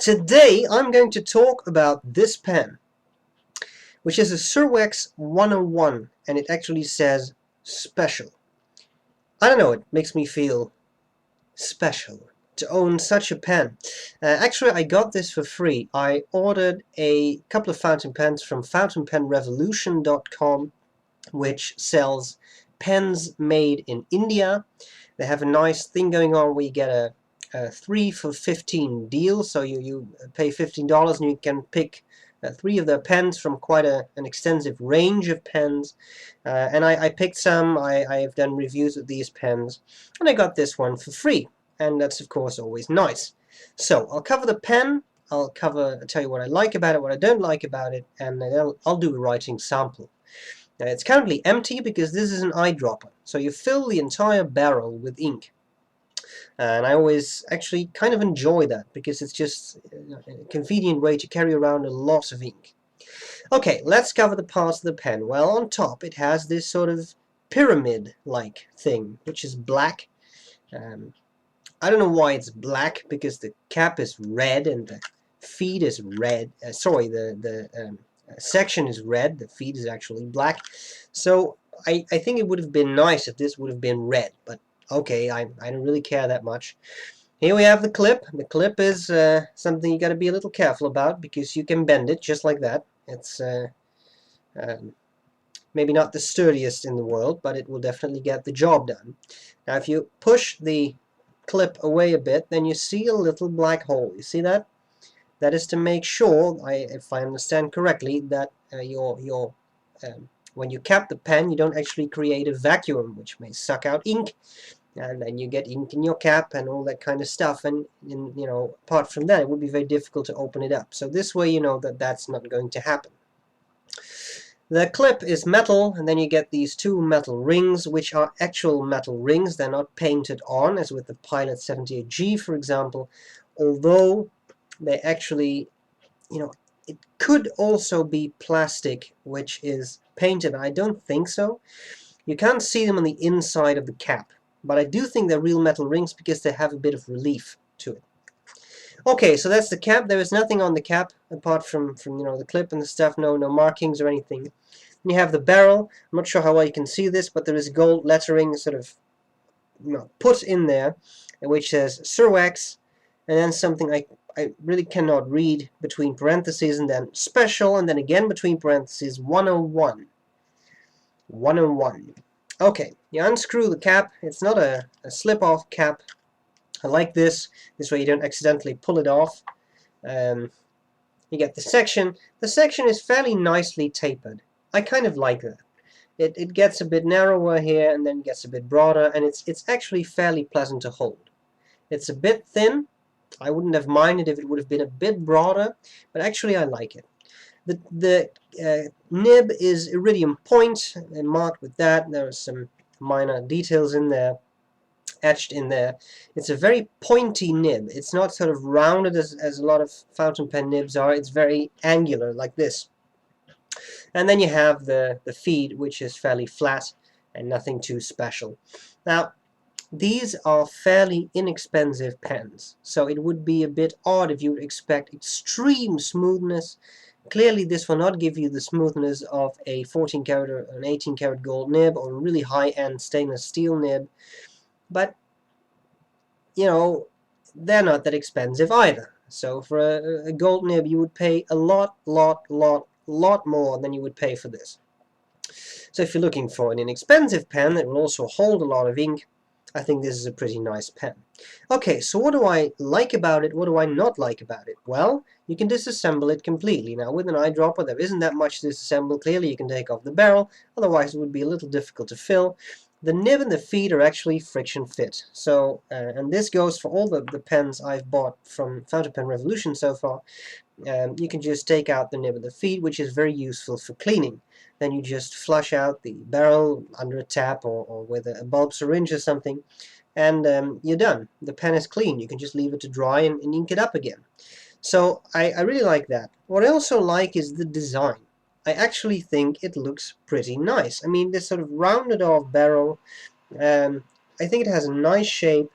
Today I'm going to talk about this pen, which is a Serwex 101, and it actually says special. I don't know, it makes me feel special to own such a pen. Actually, I got this for free. I ordered a couple of fountain pens from fountainpenrevolution.com, which sells pens made in India. They have a nice thing going on where you get a 3 for 15 deal, so you pay $15 and you can pick 3 of their pens from quite an extensive range of pens, and I picked some. I have done reviews of these pens, and I got this one for free, and that's of course always nice. So I'll cover the pen, I'll tell you what I like about it, what I don't like about it, and then I'll do a writing sample. Now, it's currently empty because this is an eyedropper, so you fill the entire barrel with ink. And I always actually kind of enjoy that because it's just a convenient way to carry around a lot of ink. Okay, let's cover the parts of the pen. Well, on top it has this sort of pyramid-like thing, which is black. I don't know why it's black, because the cap is red and the feed is red. The section is red, the feed is actually black. So I think it would have been nice if this would have been red, but okay, I don't really care that much. Here we have the clip. The clip is something you got to be a little careful about because you can bend it just like that. It's maybe not the sturdiest in the world, but it will definitely get the job done. Now if you push the clip away a bit, then you see a little black hole. You see that? That is to make sure, if I understand correctly, that when you cap the pen, you don't actually create a vacuum, which may suck out ink, and then you get ink in your cap and all that kind of stuff. And apart from that, it would be very difficult to open it up. So this way, you know that that's not going to happen. The clip is metal, and then you get these 2 metal rings, which are actual metal rings. They're not painted on, as with the Pilot 78G, for example, although they actually, it could also be plastic, which is painted. I don't think so. You can't see them on the inside of the cap, but I do think they're real metal rings because they have a bit of relief to it. Okay, so that's the cap. There is nothing on the cap apart from the clip and the stuff. No markings or anything. And you have the barrel. I'm not sure how well you can see this, but there is gold lettering sort of put in there, which says Serwex, and then something I really cannot read between parentheses, and then special, and then again between parentheses 101. 101. Okay, you unscrew the cap. It's not a slip-off cap. I like this. This way you don't accidentally pull it off. You get the section. The section is fairly nicely tapered. I kind of like that. It gets a bit narrower here and then gets a bit broader, and it's actually fairly pleasant to hold. It's a bit thin. I wouldn't have minded if it would have been a bit broader, but actually I like it. The nib is iridium point and marked with that. There are some minor details in there, etched in there. It's a very pointy nib. It's not sort of rounded as a lot of fountain pen nibs are. It's very angular like this. And then you have the feed, which is fairly flat and nothing too special. Now, these are fairly inexpensive pens, so it would be a bit odd if you would expect extreme smoothness. Clearly this will not give you the smoothness of a 14 karat or an 18 karat gold nib or a really high-end stainless steel nib, but they're not that expensive either. So for a gold nib you would pay a lot more than you would pay for this. So if you're looking for an inexpensive pen that will also hold a lot of ink, I think this is a pretty nice pen. Okay, so what do I like about it? What do I not like about it? Well, you can disassemble it completely. Now, with an eyedropper, there isn't that much to disassemble. Clearly, you can take off the barrel. Otherwise, it would be a little difficult to fill. The nib and the feed are actually friction fit. So, and this goes for all the pens I've bought from Fountain Pen Revolution so far. You can just take out the nib and the feed, which is very useful for cleaning. Then you just flush out the barrel under a tap or with a bulb syringe or something, and you're done. The pen is clean. You can just leave it to dry and ink it up again. So I really like that. What I also like is the design. I actually think it looks pretty nice. I mean, this sort of rounded off barrel, I think it has a nice shape.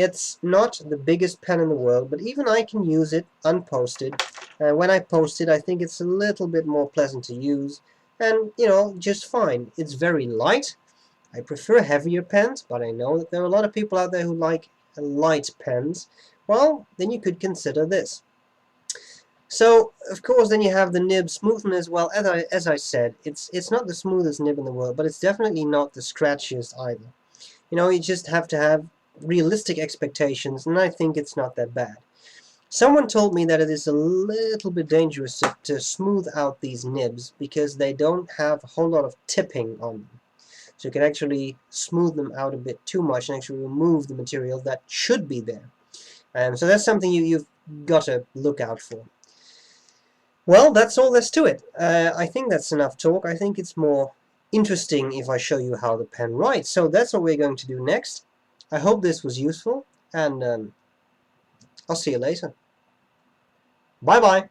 It's not the biggest pen in the world, but even I can use it unposted. When I post it, I think it's a little bit more pleasant to use, and you know, just fine. It's very light. I prefer heavier pens, but I know that there are a lot of people out there who like light pens. Well, then you could consider this. So, of course, then you have the nib smoothness. Well, as I said, it's not the smoothest nib in the world, but it's definitely not the scratchiest either. You know, you just have to have realistic expectations, and I think it's not that bad. Someone told me that it is a little bit dangerous to smooth out these nibs because they don't have a whole lot of tipping on them. So you can actually smooth them out a bit too much and actually remove the material that should be there. So that's something you've got to look out for. Well, that's all there's to it. I think that's enough talk. I think it's more interesting if I show you how the pen writes. So that's what we're going to do next. I hope this was useful, and I'll see you later. Bye-bye.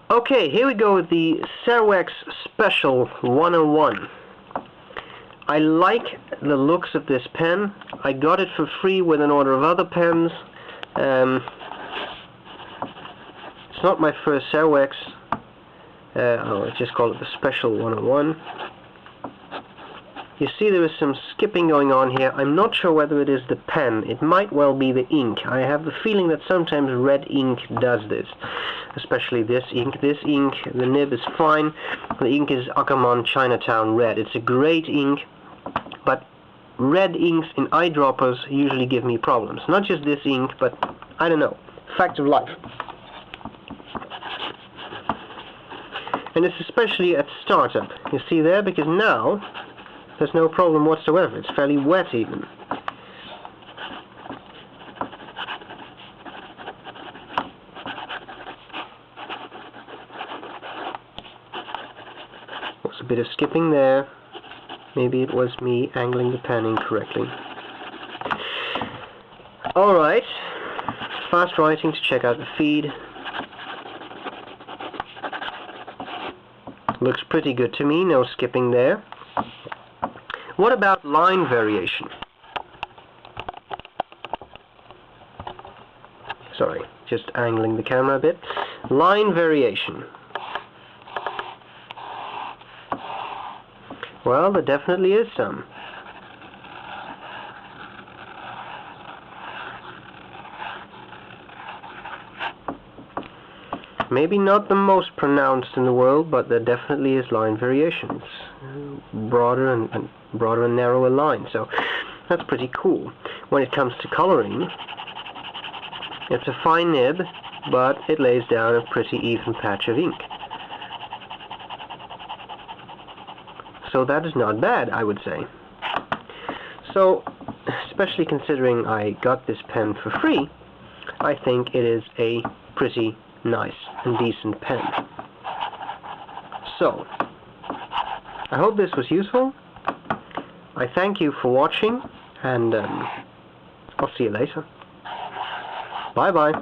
Okay, here we go with the Serwex Special 101. I like the looks of this pen. I got it for free with an order of other pens. It's not my first Serwex. Let's just call it the Special 101. You see there is some skipping going on here. I'm not sure whether it is the pen. It might well be the ink. I have the feeling that sometimes red ink does this. Especially this ink. This ink, the nib is fine. The ink is Ackerman Chinatown Red. It's a great ink, but red inks in eyedroppers usually give me problems. Not just this ink, but I don't know. Fact of life. And it's especially at startup. You see there? Because now there's no problem whatsoever. It's fairly wet even. There's a bit of skipping there. Maybe it was me angling the pen incorrectly. Alright. Fast writing to check out the feed. Looks pretty good to me, no skipping there. What about line variation? Sorry, just angling the camera a bit. Line variation. Well, there definitely is some. Maybe not the most pronounced in the world, but there definitely is line variations. Broader and narrower lines, so that's pretty cool. When it comes to coloring, it's a fine nib, but it lays down a pretty even patch of ink. So that is not bad, I would say. So, especially considering I got this pen for free, I think it is a pretty nice and decent pen. So, I hope this was useful. I thank you for watching, and I'll see you later. Bye-bye.